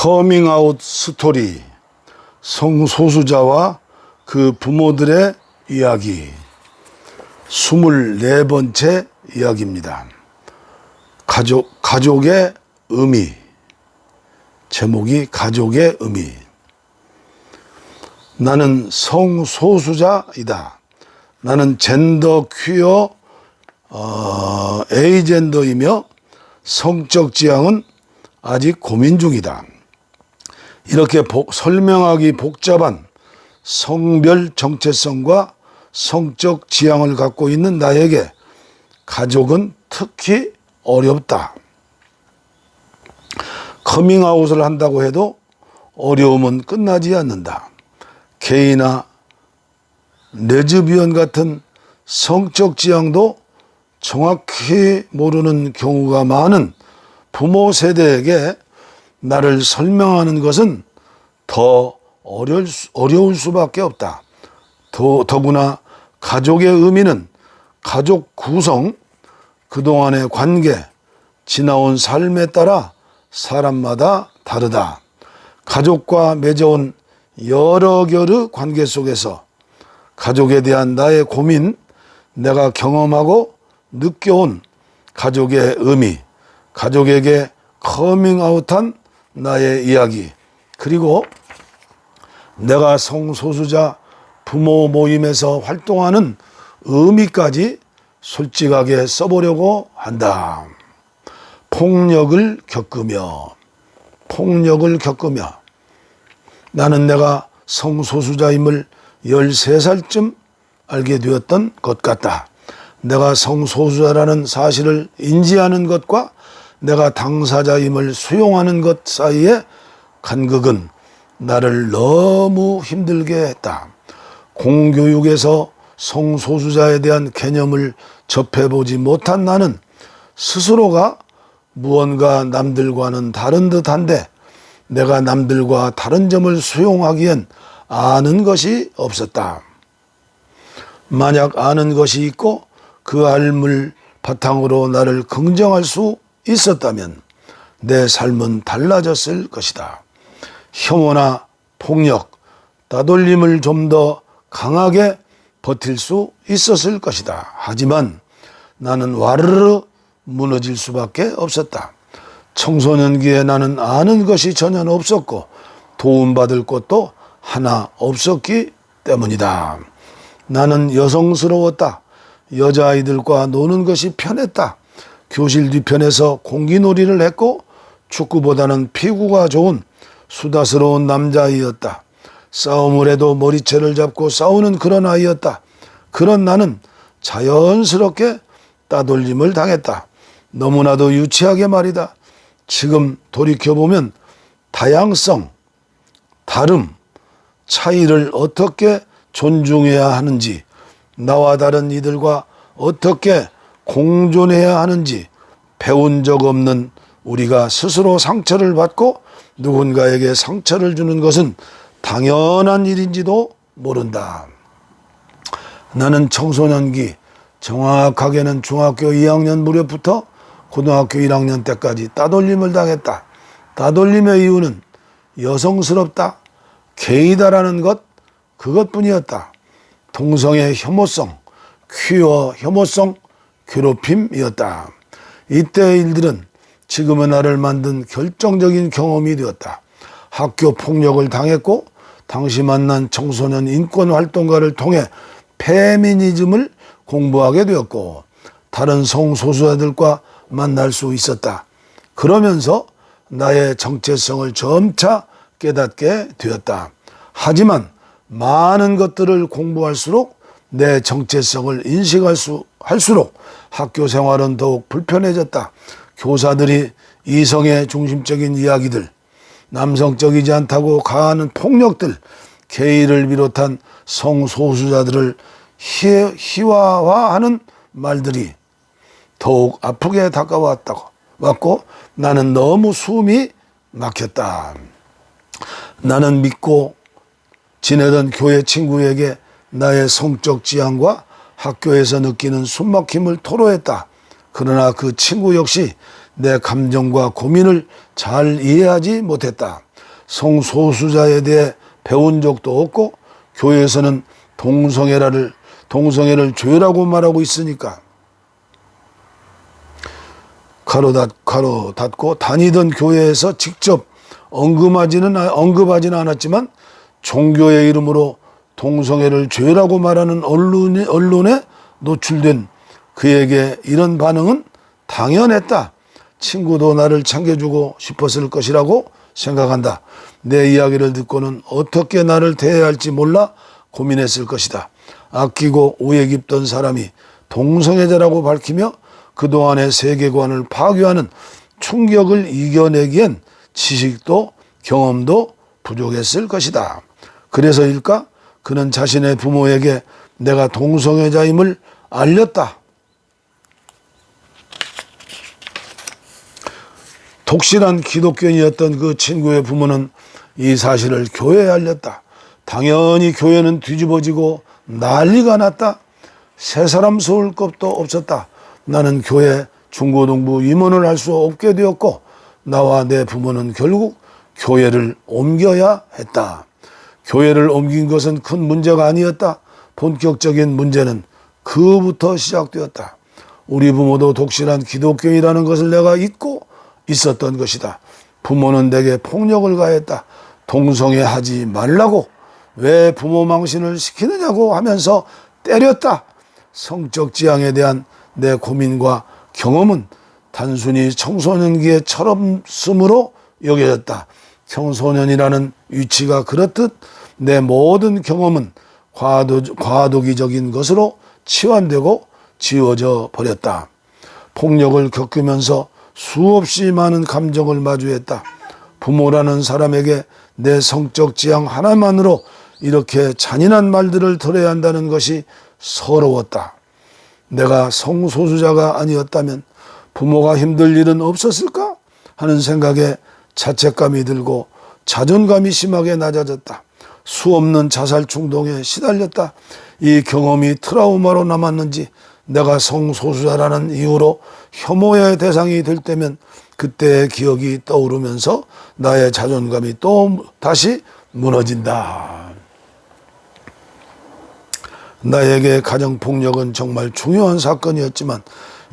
커밍아웃 스토리, 성소수자와 그 부모들의 이야기, 24번째 이야기입니다. 가족의 의미. 제목이 가족의 의미. 나는 성소수자이다. 나는 젠더 퀴어 에이젠더이며 성적 지향은 아직 고민 중이다. 이렇게 설명하기 복잡한 성별 정체성과 성적 지향을 갖고 있는 나에게 가족은 특히 어렵다. 커밍아웃을 한다고 해도 어려움은 끝나지 않는다. 게이나 레즈비언 같은 성적 지향도 정확히 모르는 경우가 많은 부모 세대에게 나를 설명하는 것은 더 어려울 수밖에 없다. 더구나 가족의 의미는 가족 구성, 그동안의 관계, 지나온 삶에 따라 사람마다 다르다. 가족과 맺어온 여러 결의 관계 속에서 가족에 대한 나의 고민, 내가 경험하고 느껴온 가족의 의미, 가족에게 커밍아웃한 나의 이야기, 그리고 내가 성소수자 부모 모임에서 활동하는 의미까지 솔직하게 써보려고 한다. 폭력을 겪으며 나는 내가 성소수자임을 13살쯤 알게 되었던 것 같다. 내가 성소수자라는 사실을 인지하는 것과 내가 당사자임을 수용하는 것 사이의 간극은 나를 너무 힘들게 했다. 공교육에서 성소수자에 대한 개념을 접해보지 못한 나는 스스로가 무언가 남들과는 다른 듯한데 내가 남들과 다른 점을 수용하기엔 아는 것이 없었다. 만약 아는 것이 있고 그 알물 바탕으로 나를 긍정할 수 있었다면 내 삶은 달라졌을 것이다. 혐오나 폭력, 따돌림을 좀 더 강하게 버틸 수 있었을 것이다. 하지만 나는 와르르 무너질 수밖에 없었다. 청소년기에 나는 아는 것이 전혀 없었고 도움받을 것도 하나 없었기 때문이다. 나는 여성스러웠다. 여자아이들과 노는 것이 편했다. 교실 뒤편에서 공기놀이를 했고 축구보다는 피구가 좋은 수다스러운 남자아이였다. 싸움을 해도 머리채를 잡고 싸우는 그런 아이였다. 그런 나는 자연스럽게 따돌림을 당했다. 너무나도 유치하게 말이다. 지금 돌이켜보면 다양성, 다름, 차이를 어떻게 존중해야 하는지, 나와 다른 이들과 어떻게 공존해야 하는지 배운 적 없는 우리가 스스로 상처를 받고 누군가에게 상처를 주는 것은 당연한 일인지도 모른다. 나는 청소년기, 정확하게는 중학교 2학년 무렵부터 고등학교 1학년 때까지 따돌림을 당했다. 따돌림의 이유는 여성스럽다, 게이다라는 것, 그것뿐이었다. 동성애 혐오성, 퀴어 혐오성, 괴롭힘이었다. 이때의 일들은 지금의 나를 만든 결정적인 경험이 되었다. 학교 폭력을 당했고 당시 만난 청소년 인권 활동가를 통해 페미니즘을 공부하게 되었고 다른 성소수자들과 만날 수 있었다. 그러면서 나의 정체성을 점차 깨닫게 되었다. 하지만 많은 것들을 공부할수록 내 정체성을 할수록 학교 생활은 더욱 불편해졌다. 교사들이 이성의 중심적인 이야기들, 남성적이지 않다고 가하는 폭력들, 게이를 비롯한 성소수자들을 희화화하는 말들이 더욱 아프게 다가왔고 나는 너무 숨이 막혔다. 나는 믿고 지내던 교회 친구에게 나의 성적 지향과 학교에서 느끼는 숨막힘을 토로했다. 그러나 그 친구 역시 내 감정과 고민을 잘 이해하지 못했다. 성소수자에 대해 배운 적도 없고 교회에서는 동성애를 죄라고 말하고 있으니까 가로 닫고 다니던 교회에서 직접 언급하지는 않았지만 종교의 이름으로 동성애를 죄라고 말하는 언론에 노출된 그에게 이런 반응은 당연했다. 친구도 나를 챙겨주고 싶었을 것이라고 생각한다. 내 이야기를 듣고는 어떻게 나를 대해야 할지 몰라 고민했을 것이다. 아끼고 오해 깊던 사람이 동성애자라고 밝히며 그동안의 세계관을 파괴하는 충격을 이겨내기엔 지식도 경험도 부족했을 것이다. 그래서일까? 그는 자신의 부모에게 내가 동성애자임을 알렸다. 독실한 기독교인이었던 그 친구의 부모는 이 사실을 교회에 알렸다. 당연히 교회는 뒤집어지고 난리가 났다. 새 사람 세울 것도 없었다. 나는 교회 중고등부 임원을 할 수 없게 되었고 나와 내 부모는 결국 교회를 옮겨야 했다. 교회를 옮긴 것은 큰 문제가 아니었다. 본격적인 문제는 그부터 시작되었다. 우리 부모도 독실한 기독교인이라는 것을 내가 잊고 있었던 것이다. 부모는 내게 폭력을 가했다. 동성애 하지 말라고, 왜 부모 망신을 시키느냐고 하면서 때렸다. 성적 지향에 대한 내 고민과 경험은 단순히 청소년기의 철없음으로 여겨졌다. 청소년이라는 위치가 그렇듯 내 모든 경험은 과도기적인 것으로 치환되고 지워져 버렸다. 폭력을 겪으면서 수없이 많은 감정을 마주했다. 부모라는 사람에게 내 성적 지향 하나만으로 이렇게 잔인한 말들을 들어야 한다는 것이 서러웠다. 내가 성소수자가 아니었다면 부모가 힘들 일은 없었을까 하는 생각에 자책감이 들고 자존감이 심하게 낮아졌다. 수없는 자살 충동에 시달렸다. 이 경험이 트라우마로 남았는지 내가 성소수자라는 이유로 혐오의 대상이 될 때면 그때의 기억이 떠오르면서 나의 자존감이 또 다시 무너진다. 나에게 가정폭력은 정말 중요한 사건이었지만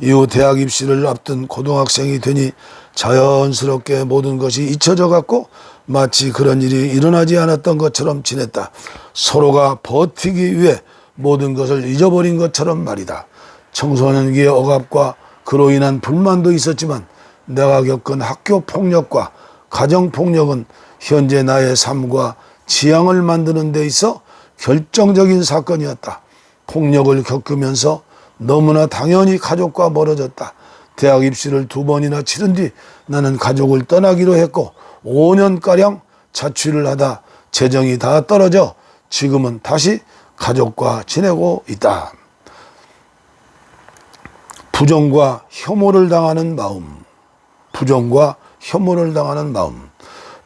이후 대학 입시를 앞둔 고등학생이 되니 자연스럽게 모든 것이 잊혀져 갔고 마치 그런 일이 일어나지 않았던 것처럼 지냈다. 서로가 버티기 위해 모든 것을 잊어버린 것처럼 말이다. 청소년기의 억압과 그로 인한 불만도 있었지만 내가 겪은 학교 폭력과 가정 폭력은 현재 나의 삶과 지향을 만드는 데 있어 결정적인 사건이었다. 폭력을 겪으면서 너무나 당연히 가족과 멀어졌다. 대학 입시를 2번이나 치른 뒤 나는 가족을 떠나기로 했고 5년가량 자취를 하다 재정이 다 떨어져 지금은 다시 가족과 지내고 있다. 부정과 혐오를 당하는 마음. 부정과 혐오를 당하는 마음.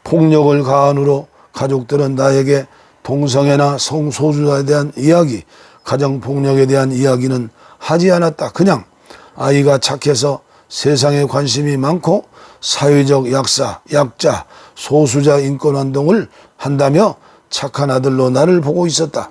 폭력을 가한으로 가족들은 나에게 동성애나 성소수자에 대한 이야기, 가정폭력에 대한 이야기는 하지 않았다. 그냥 아이가 착해서 세상에 관심이 많고 사회적 약자, 소수자 인권운동을 한다며 착한 아들로 나를 보고 있었다.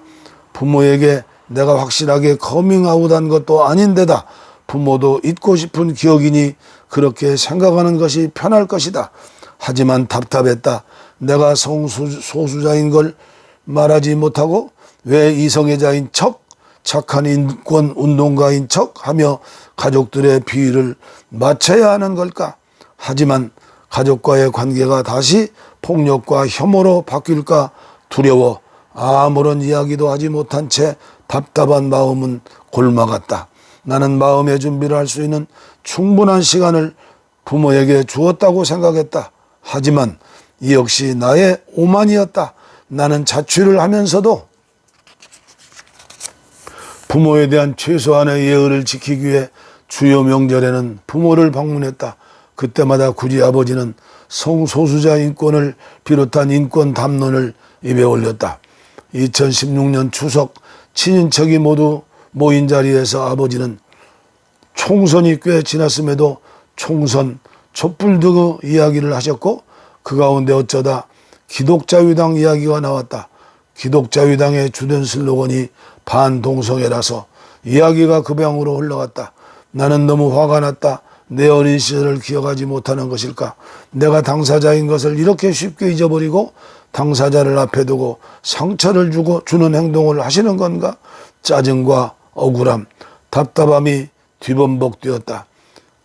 부모에게 내가 확실하게 커밍아웃한 것도 아닌데다 부모도 잊고 싶은 기억이니 그렇게 생각하는 것이 편할 것이다. 하지만 답답했다. 내가 성소수자인 걸 말하지 못하고 왜 이성애자인 척, 착한 인권 운동가인 척 하며 가족들의 비위를 맞춰야 하는 걸까? 하지만 가족과의 관계가 다시 폭력과 혐오로 바뀔까 두려워 아무런 이야기도 하지 못한 채 답답한 마음은 골마갔다. 나는 마음의 준비를 할 수 있는 충분한 시간을 부모에게 주었다고 생각했다. 하지만 이 역시 나의 오만이었다. 나는 자취를 하면서도 부모에 대한 최소한의 예의를 지키기 위해 주요 명절에는 부모를 방문했다. 그때마다 굳이 아버지는 성소수자 인권을 비롯한 인권 담론을 입에 올렸다. 2016년 추석 친인척이 모두 모인 자리에서 아버지는 총선이 꽤 지났음에도 총선 촛불 등의 이야기를 하셨고 그 가운데 어쩌다 기독자유당 이야기가 나왔다. 기독자유당의 주된 슬로건이 반동성애라서 이야기가 그 방으로 흘러갔다. 나는 너무 화가 났다. 내 어린 시절을 기억하지 못하는 것일까? 내가 당사자인 것을 이렇게 쉽게 잊어버리고 당사자를 앞에 두고 상처를 주는 행동을 하시는 건가? 짜증과 억울함, 답답함이 뒤범벅되었다.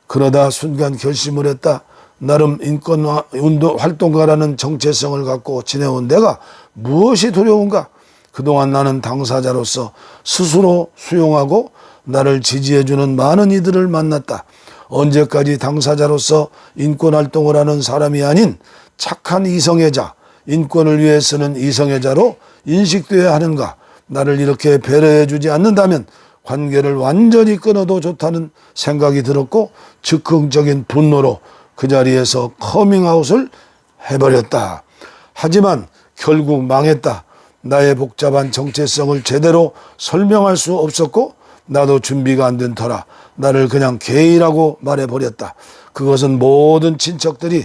그러다 순간 결심을 했다. 나름 인권운동 활동가라는 정체성을 갖고 지내온 내가 무엇이 두려운가? 그동안 나는 당사자로서 스스로 수용하고 나를 지지해주는 많은 이들을 만났다. 언제까지 당사자로서 인권활동을 하는 사람이 아닌 착한 이성애자, 인권을 위해 쓰는 이성애자로 인식되어야 하는가? 나를 이렇게 배려해주지 않는다면 관계를 완전히 끊어도 좋다는 생각이 들었고 즉흥적인 분노로 그 자리에서 커밍아웃을 해버렸다. 하지만 결국 망했다. 나의 복잡한 정체성을 제대로 설명할 수 없었고 나도 준비가 안 된 터라 나를 그냥 게이라고 말해버렸다. 그것은 모든 친척들이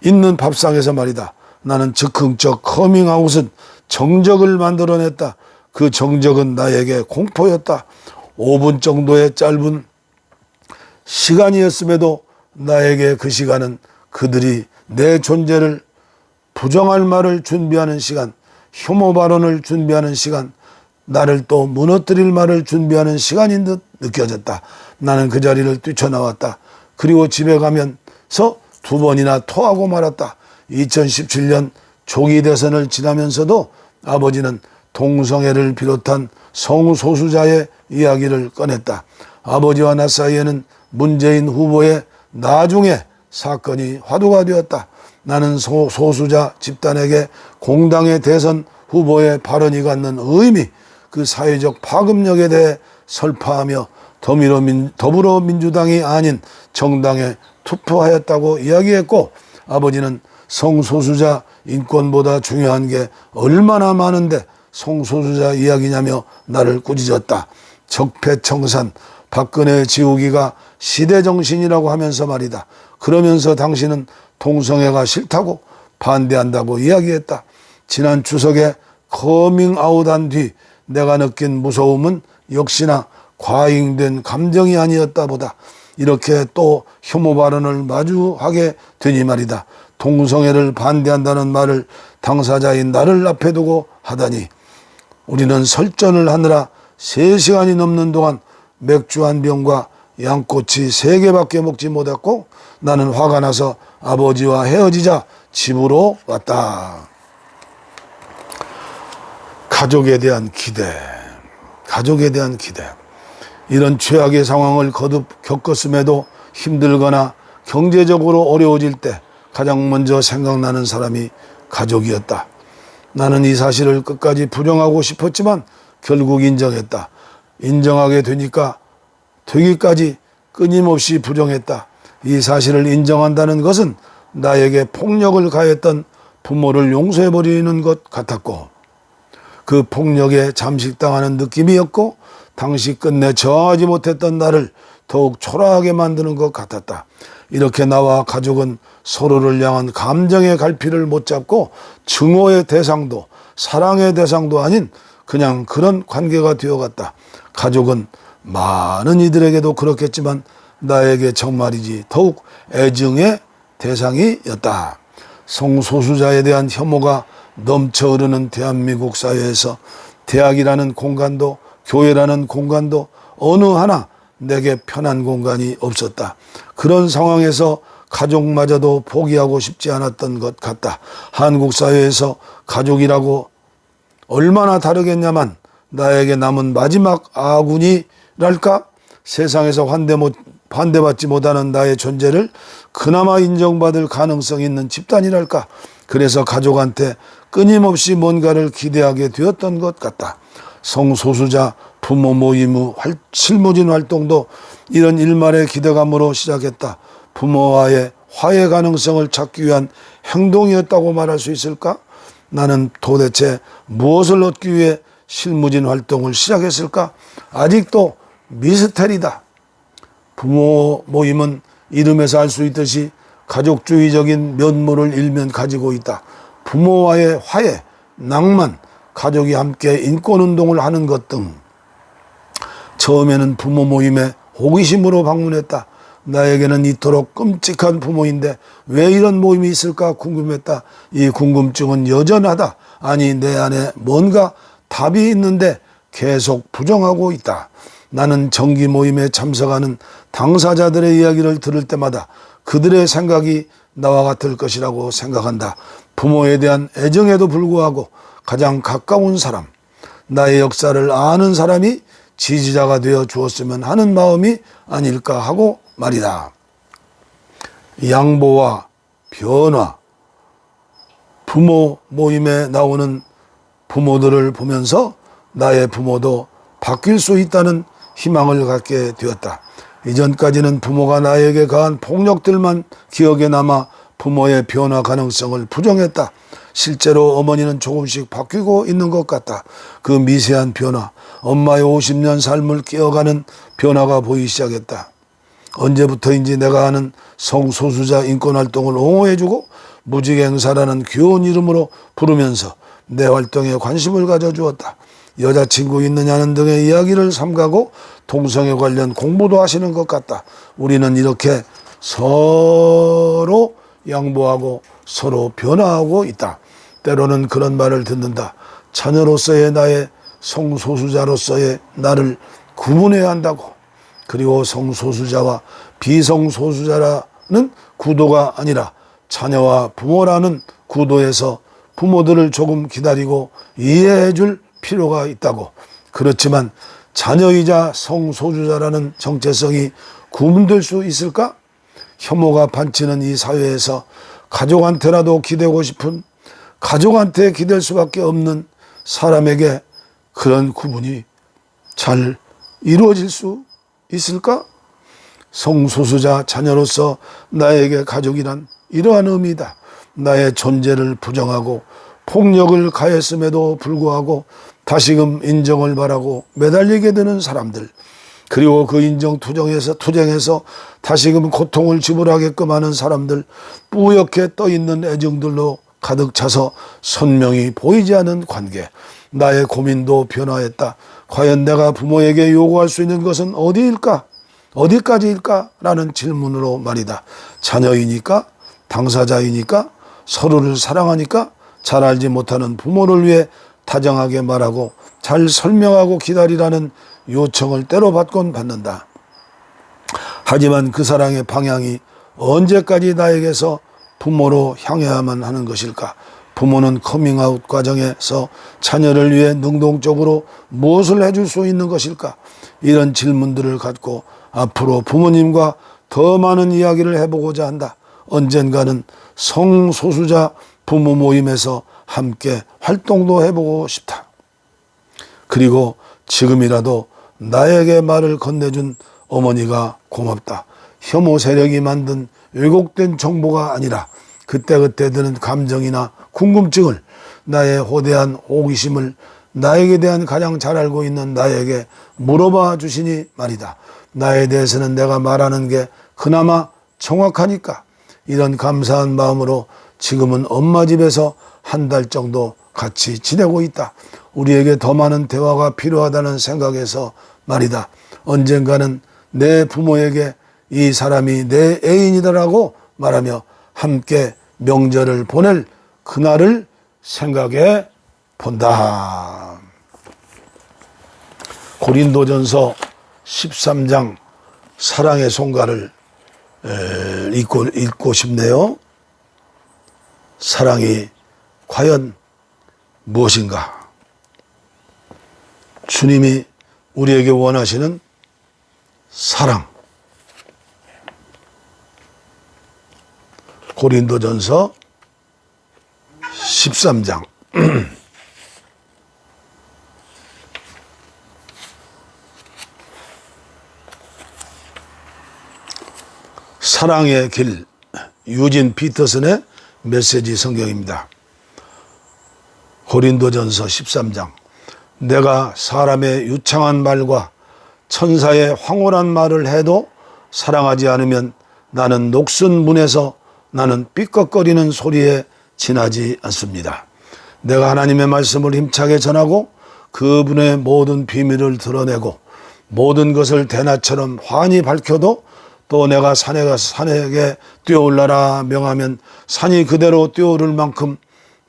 있는 밥상에서 말이다. 나는 즉흥적 커밍아웃은 정적을 만들어냈다. 그 정적은 나에게 공포였다. 5분 정도의 짧은 시간이었음에도 나에게 그 시간은 그들이 내 존재를 부정할 말을 준비하는 시간, 혐오 발언을 준비하는 시간, 나를 또 무너뜨릴 말을 준비하는 시간인 듯 느껴졌다. 나는 그 자리를 뛰쳐나왔다. 그리고 집에 가면서 2번이나 토하고 말았다. 2017년 조기 대선을 지나면서도 아버지는 동성애를 비롯한 성소수자의 이야기를 꺼냈다. 아버지와 나 사이에는 문재인 후보의 나중에 사건이 화두가 되었다. 나는 소수자 집단에게 공당의 대선 후보의 발언이 갖는 의미, 그 사회적 파급력에 대해 설파하며 더불어민주당이 아닌 정당에 투표하였다고 이야기했고 아버지는 성소수자 인권보다 중요한 게 얼마나 많은데 성소수자 이야기냐며 나를 꾸짖었다. 적폐청산, 박근혜 지우기가 시대정신이라고 하면서 말이다. 그러면서 당신은 동성애가 싫다고 반대한다고 이야기했다. 지난 추석에 커밍아웃한 뒤 내가 느낀 무서움은 역시나 과잉된 감정이 아니었다 보다. 이렇게 또 혐오 발언을 마주하게 되니 말이다. 동성애를 반대한다는 말을 당사자인 나를 앞에 두고 하다니 우리는 설전을 하느라 3시간이 넘는 동안 맥주 한 병과 양꼬치 3개밖에 먹지 못했고 나는 화가 나서 아버지와 헤어지자 집으로 왔다. 가족에 대한 기대, 가족에 대한 기대. 이런 최악의 상황을 거듭 겪었음에도 힘들거나 경제적으로 어려워질 때 가장 먼저 생각나는 사람이 가족이었다. 나는 이 사실을 끝까지 부정하고 싶었지만 결국 인정했다. 인정하게 되기까지 끊임없이 부정했다. 이 사실을 인정한다는 것은 나에게 폭력을 가했던 부모를 용서해버리는 것 같았고 그 폭력에 잠식당하는 느낌이었고 당시 끝내 저하지 못했던 나를 더욱 초라하게 만드는 것 같았다. 이렇게 나와 가족은 서로를 향한 감정의 갈피를 못 잡고 증오의 대상도 사랑의 대상도 아닌 그냥 그런 관계가 되어갔다. 가족은 많은 이들에게도 그렇겠지만 나에게 정말이지 더욱 애증의 대상이었다. 성소수자에 대한 혐오가 넘쳐 흐르는 대한민국 사회에서 대학이라는 공간도 교회라는 공간도 어느 하나 내게 편한 공간이 없었다. 그런 상황에서 가족마저도 포기하고 싶지 않았던 것 같다. 한국 사회에서 가족이라고 얼마나 다르겠냐만 나에게 남은 마지막 아군이랄까? 세상에서 환대받지 못하는 나의 존재를 그나마 인정받을 가능성이 있는 집단이랄까? 그래서 가족한테 끊임없이 뭔가를 기대하게 되었던 것 같다. 성소수자 부모 모임 후 실무진 활동도 이런 일말의 기대감으로 시작했다. 부모와의 화해 가능성을 찾기 위한 행동이었다고 말할 수 있을까? 나는 도대체 무엇을 얻기 위해 실무진 활동을 시작했을까? 아직도 미스테리다. 부모 모임은 이름에서 알 수 있듯이 가족주의적인 면모를 일면 가지고 있다. 부모와의 화해, 낭만, 가족이 함께 인권운동을 하는 것 등 처음에는 부모 모임에 호기심으로 방문했다. 나에게는 이토록 끔찍한 부모인데 왜 이런 모임이 있을까 궁금했다. 이 궁금증은 여전하다. 아니, 내 안에 뭔가 답이 있는데 계속 부정하고 있다. 나는 정기 모임에 참석하는 당사자들의 이야기를 들을 때마다 그들의 생각이 나와 같을 것이라고 생각한다. 부모에 대한 애정에도 불구하고 가장 가까운 사람, 나의 역사를 아는 사람이 지지자가 되어 주었으면 하는 마음이 아닐까 하고 말이다. 양보와 변화, 부모 모임에 나오는 부모들을 보면서 나의 부모도 바뀔 수 있다는 희망을 갖게 되었다. 이전까지는 부모가 나에게 가한 폭력들만 기억에 남아 부모의 변화 가능성을 부정했다. 실제로 어머니는 조금씩 바뀌고 있는 것 같다. 그 미세한 변화, 엄마의 50년 삶을 깨어가는 변화가 보이기 시작했다. 언제부터인지 내가 아는 성소수자 인권활동을 옹호해주고 무직행사라는 귀여운 이름으로 부르면서 내 활동에 관심을 가져주었다. 여자친구 있느냐는 등의 이야기를 삼가고 동성애 관련 공부도 하시는 것 같다. 우리는 이렇게 서로 양보하고 서로 변화하고 있다. 때로는 그런 말을 듣는다. 자녀로서의 나의 성소수자로서의 나를 구분해야 한다고. 그리고 성소수자와 비성소수자라는 구도가 아니라 자녀와 부모라는 구도에서 부모들을 조금 기다리고 이해해 줄 필요가 있다고. 그렇지만 자녀이자 성소수자라는 정체성이 구분될 수 있을까? 혐오가 판치는 이 사회에서 가족한테라도 기대고 싶은, 가족한테 기댈 수밖에 없는 사람에게 그런 구분이 잘 이루어질 수 있을까? 성소수자 자녀로서 나에게 가족이란 이러한 의미다. 나의 존재를 부정하고 폭력을 가했음에도 불구하고 다시금 인정을 바라고 매달리게 되는 사람들, 그리고 그 인정 투쟁에서 다시금 고통을 지불하게끔 하는 사람들, 뿌옇게 떠있는 애정들로 가득 차서 선명히 보이지 않는 관계. 나의 고민도 변화했다. 과연 내가 부모에게 요구할 수 있는 것은 어디일까? 어디까지일까? 라는 질문으로 말이다. 자녀이니까? 당사자이니까? 서로를 사랑하니까? 잘 알지 못하는 부모를 위해 다정하게 말하고 잘 설명하고 기다리라는 요청을 때로 받곤 받는다. 하지만 그 사랑의 방향이 언제까지 나에게서 부모로 향해야만 하는 것일까? 부모는 커밍아웃 과정에서 자녀를 위해 능동적으로 무엇을 해줄 수 있는 것일까? 이런 질문들을 갖고 앞으로 부모님과 더 많은 이야기를 해보고자 한다. 언젠가는 성소수자 부모 모임에서 함께 활동도 해보고 싶다. 그리고 지금이라도 나에게 말을 건네준 어머니가 고맙다. 혐오 세력이 만든 왜곡된 정보가 아니라 그때그때 드는 감정이나 궁금증을, 나의 호대한 호기심을 나에게 대한 가장 잘 알고 있는 나에게 물어봐 주시니 말이다. 나에 대해서는 내가 말하는 게 그나마 정확하니까. 이런 감사한 마음으로 지금은 엄마 집에서 한 달 정도 같이 지내고 있다. 우리에게 더 많은 대화가 필요하다는 생각에서 말이다. 언젠가는 내 부모에게 이 사람이 내 애인이다라고 말하며 함께 명절을 보낼 그날을 생각해 본다. 고린도전서 13장 사랑의 송가를 읽고 싶네요. 사랑이 과연 무엇인가? 주님이 우리에게 원하시는 사랑. 고린도전서 13장 사랑의 길, 유진 피터슨의 메시지 성경입니다. 고린도전서 13장. 내가 사람의 유창한 말과 천사의 황홀한 말을 해도 사랑하지 않으면 나는 녹슨 문에서 나는 삐걱거리는 소리에 지나지 않습니다. 내가 하나님의 말씀을 힘차게 전하고 그분의 모든 비밀을 드러내고 모든 것을 대낮처럼 환히 밝혀도 또 내가 산에게 뛰어올라라 명하면 산이 그대로 뛰어오를 만큼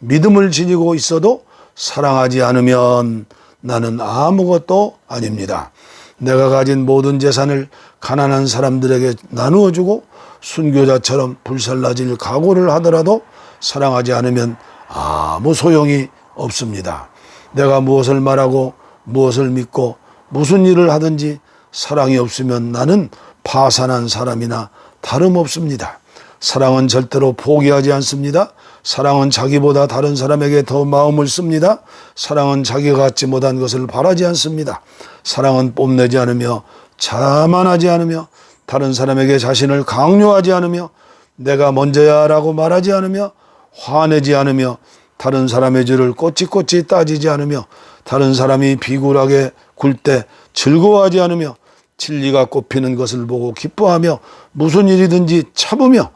믿음을 지니고 있어도 사랑하지 않으면 나는 아무것도 아닙니다. 내가 가진 모든 재산을 가난한 사람들에게 나누어 주고 순교자처럼 불살라질 각오를 하더라도 사랑하지 않으면 아무 소용이 없습니다. 내가 무엇을 말하고 무엇을 믿고 무슨 일을 하든지 사랑이 없으면 나는 파산한 사람이나 다름없습니다. 사랑은 절대로 포기하지 않습니다. 사랑은 자기보다 다른 사람에게 더 마음을 씁니다. 사랑은 자기가 갖지 못한 것을 바라지 않습니다. 사랑은 뽐내지 않으며 자만하지 않으며 다른 사람에게 자신을 강요하지 않으며 내가 먼저야 라고 말하지 않으며 화내지 않으며 다른 사람의 죄를 꼬치꼬치 따지지 않으며 다른 사람이 비굴하게 굴 때 즐거워하지 않으며 진리가 꼽히는 것을 보고 기뻐하며 무슨 일이든지 참으며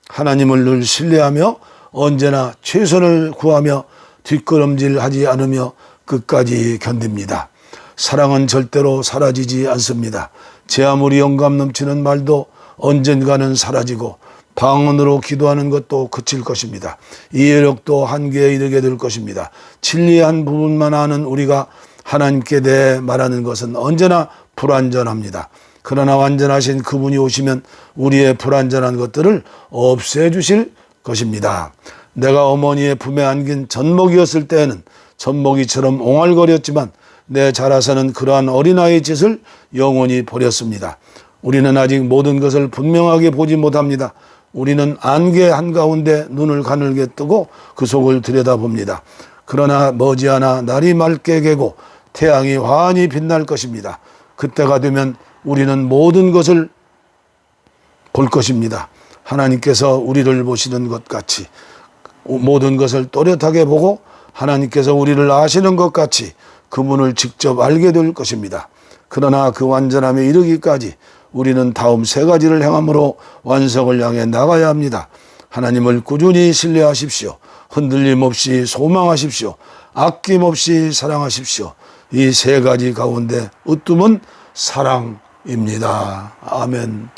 하나님을 늘 신뢰하며 언제나 최선을 구하며 뒷걸음질하지 않으며 끝까지 견딥니다. 사랑은 절대로 사라지지 않습니다. 제 아무리 영감 넘치는 말도 언젠가는 사라지고 방언으로 기도하는 것도 그칠 것입니다. 이해력도 한계에 이르게 될 것입니다. 진리의 한 부분만 아는 우리가 하나님께 대해 말하는 것은 언제나 불완전합니다. 그러나 완전하신 그분이 오시면 우리의 불완전한 것들을 없애주실 것입니다. 내가 어머니의 품에 안긴 젖먹이었을 때에는 젖먹이처럼 옹알거렸지만 내 자라서는 그러한 어린아이의 짓을 영원히 버렸습니다. 우리는 아직 모든 것을 분명하게 보지 못합니다. 우리는 안개 한가운데 눈을 가늘게 뜨고 그 속을 들여다봅니다. 그러나 머지않아 날이 맑게 개고 태양이 환히 빛날 것입니다. 그때가 되면 우리는 모든 것을 볼 것입니다. 하나님께서 우리를 보시는 것 같이 모든 것을 또렷하게 보고 하나님께서 우리를 아시는 것 같이 그분을 직접 알게 될 것입니다. 그러나 그 완전함에 이르기까지 우리는 다음 세 가지를 행함으로 완성을 향해 나가야 합니다. 하나님을 꾸준히 신뢰하십시오. 흔들림 없이 소망하십시오. 아낌없이 사랑하십시오. 이 세 가지 가운데 으뜸은 사랑입니다. 아멘.